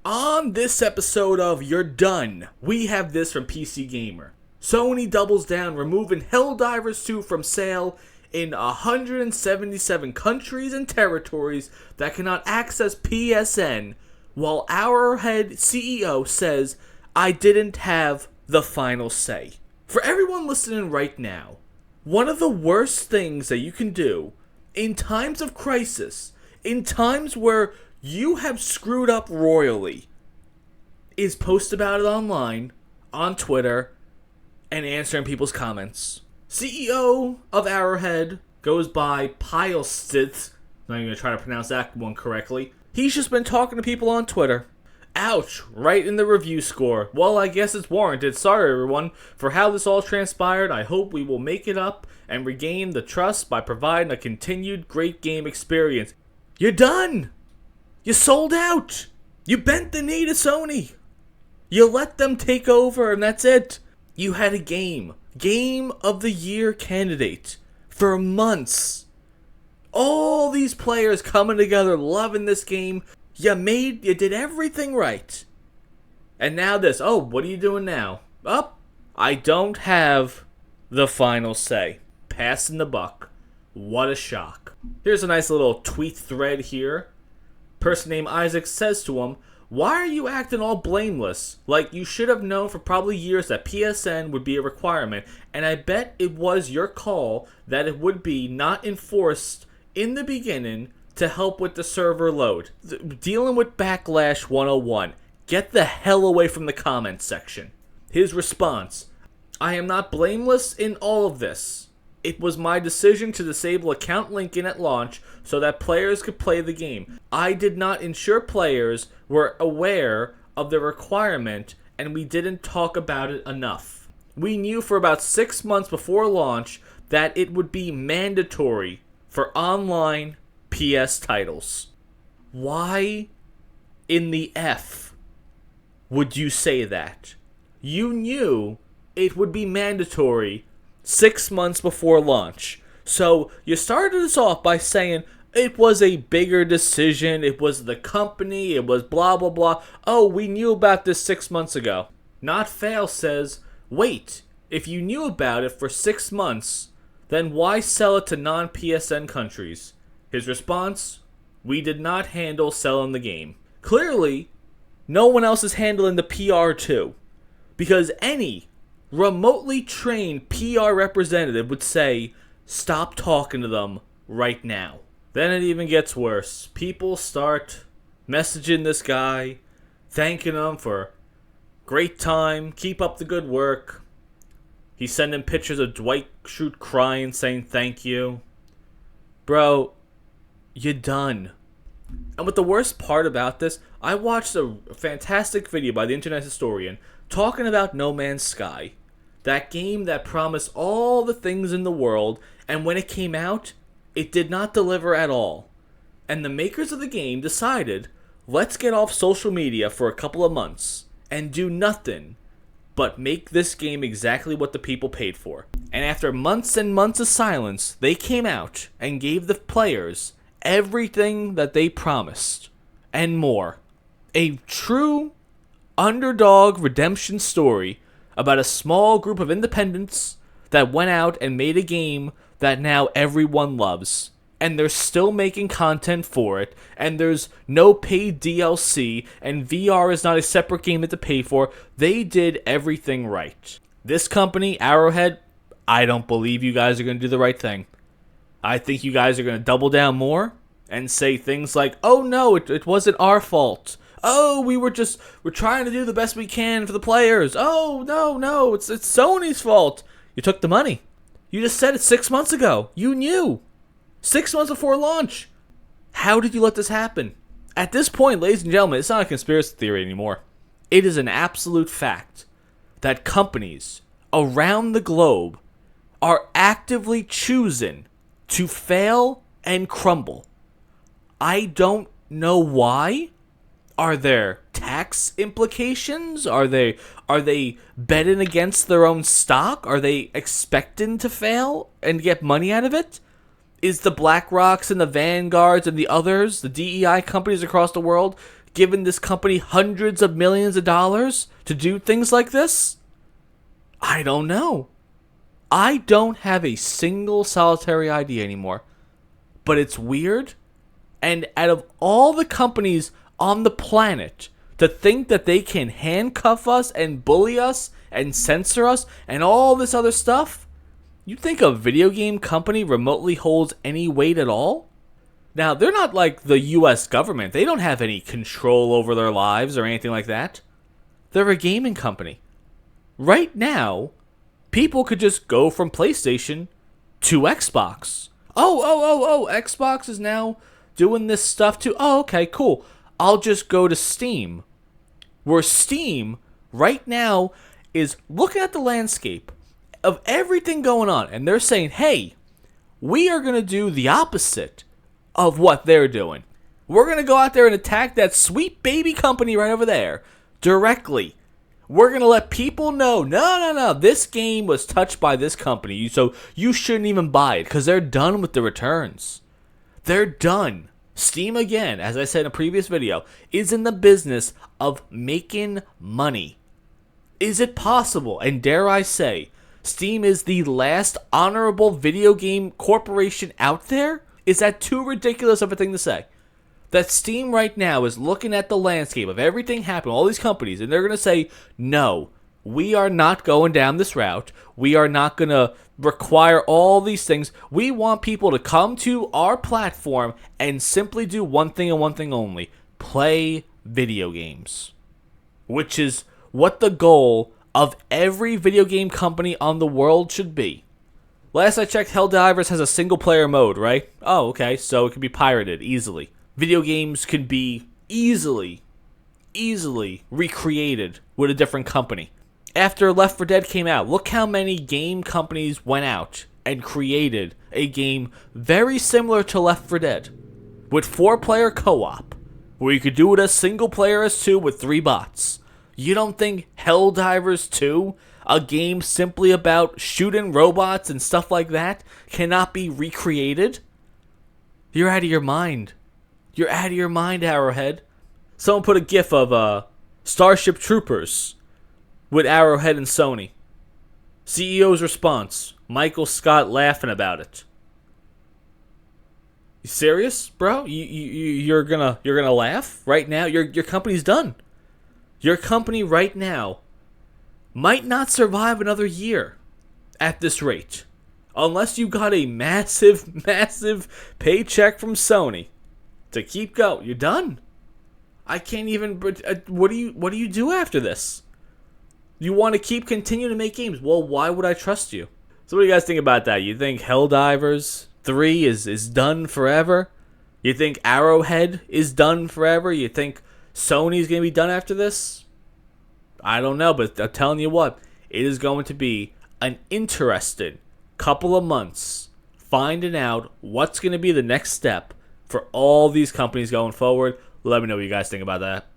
On this episode of You're Done, we have this from PC Gamer. Sony doubles down, removing Helldivers 2 from sale in 177 countries and territories that cannot access PSN, while our head CEO says, I didn't have the final say. For everyone listening right now, one of the worst things that you can do in times of crisis, in times where you have screwed up royally, is post about it online, on Twitter, and answering people's comments. CEO of Arrowhead goes by Pilestith. I'm not even going to try to pronounce that one correctly. He's just been talking to people on Twitter. Ouch, right in the review score. Well, I guess it's warranted. Sorry, everyone, for how this all transpired. I hope we will make it up and regain the trust by providing a continued great game experience. You're done! You sold out! You bent the knee to Sony! You let them take over and that's it! You had a Game of the Year candidate for months. All these players coming together, loving this game. You did everything right. And now this. Oh, what are you doing now? I don't have the final say. Passing the buck. What a shock. Here's a nice little tweet thread here. Person named Isaac says to him, why are you acting all blameless? Like you should have known for probably years that PSN would be a requirement, and I bet it was your call that it would be not enforced in the beginning to help with the server load. Dealing with Backlash 101. Get the hell away from the comments section. His response, I am not blameless in all of this. It was my decision to disable account linking at launch so that players could play the game. I did not ensure players were aware of the requirement, and we didn't talk about it enough. We knew for about 6 months before launch that it would be mandatory for online PS titles. Why in the F would you say that? You knew it would be mandatory 6 months before launch. So you started us off by saying it was a bigger decision, it was the company, it was blah blah blah. Oh, we knew about this 6 months ago. Not Fail says, wait, if you knew about it for 6 months, then why sell it to non-PSN countries? His response, we did not handle selling the game. Clearly, no one else is handling the PR too. Because any remotely trained PR representative would say, stop talking to them right now. Then it even gets worse. People start messaging this guy, thanking him for great time, keep up the good work. He's sending pictures of Dwight Schrute crying, saying thank you. Bro, you're done. And what the worst part about this, I watched a fantastic video by the internet historian talking about No Man's Sky. That game that promised all the things in the world, and when it came out, it did not deliver at all. And the makers of the game decided, let's get off social media for a couple of months and do nothing but make this game exactly what the people paid for. And after months and months of silence, they came out and gave the players everything that they promised and more. A true underdog redemption story about a small group of independents that went out and made a game that now everyone loves. And they're still making content for it, and there's no paid DLC, and VR is not a separate game to pay for. They did everything right. This company, Arrowhead, I don't believe you guys are going to do the right thing. I think you guys are going to double down more and say things like, oh no, it wasn't our fault. Oh, we're trying to do the best we can for the players. Oh, no, it's Sony's fault. You took the money. You just said it 6 months ago. You knew. 6 months before launch. How did you let this happen? At this point, ladies and gentlemen, it's not a conspiracy theory anymore. It is an absolute fact that companies around the globe are actively choosing to fail and crumble. I don't know why. Are there tax implications? Are they betting against their own stock? Are they expecting to fail and get money out of it? Is the BlackRocks and the Vanguards and the others, the DEI companies across the world, given this company hundreds of millions of dollars to do things like this? I don't know. I don't have a single solitary idea anymore. But it's weird. And out of all the companies on the planet, to think that they can handcuff us and bully us and censor us and all this other stuff, you think a video game company remotely holds any weight at all? Now, they're not like the US government. They don't have any control over their lives or anything like that. They're a gaming company. Right now, people could just go from PlayStation to Xbox. Oh, Xbox is now doing this stuff too. Oh, okay, cool. I'll just go to Steam. Where Steam, right now, is looking at the landscape of everything going on. And they're saying, hey, we are going to do the opposite of what they're doing. We're going to go out there and attack that sweet baby company right over there directly. We're going to let people know, no, this game was touched by this company, so you shouldn't even buy it because they're done with the returns. They're done. Steam, again, as I said in a previous video, is in the business of making money. Is it possible, and dare I say, Steam is the last honorable video game corporation out there? Is that too ridiculous of a thing to say? That Steam right now is looking at the landscape of everything happening, all these companies, and they're going to say, no, we are not going down this route. We are not going to require all these things. We want people to come to our platform and simply do one thing and one thing only. Play video games. Which is what the goal of every video game company on the world should be. Last I checked, Helldivers has a single-player mode, right? Oh, okay, so it can be pirated easily. Video games can be easily recreated with a different company. After Left 4 Dead came out, look how many game companies went out and created a game very similar to Left 4 Dead, with 4-player co-op, where you could do it as single player as 2 with 3 bots. You don't think Helldivers 2, a game simply about shooting robots and stuff like that, cannot be recreated? You're out of your mind. You're out of your mind, Arrowhead. Someone put a gif of Starship Troopers with Arrowhead and Sony. CEO's response, Michael Scott laughing about it. You serious, bro? You're gonna laugh right now? Your company's done. Your company right now might not survive another year at this rate, unless you got a massive paycheck from Sony to keep going. You're done. I can't even. What do you do after this? You want to continuing to make games? Well, why would I trust you? So what do you guys think about that? You think Helldivers 3 is done forever? You think Arrowhead is done forever? You think Sony's going to be done after this? I don't know, but I'm telling you what, it is going to be an interesting couple of months finding out what's going to be the next step for all these companies going forward. Let me know what you guys think about that.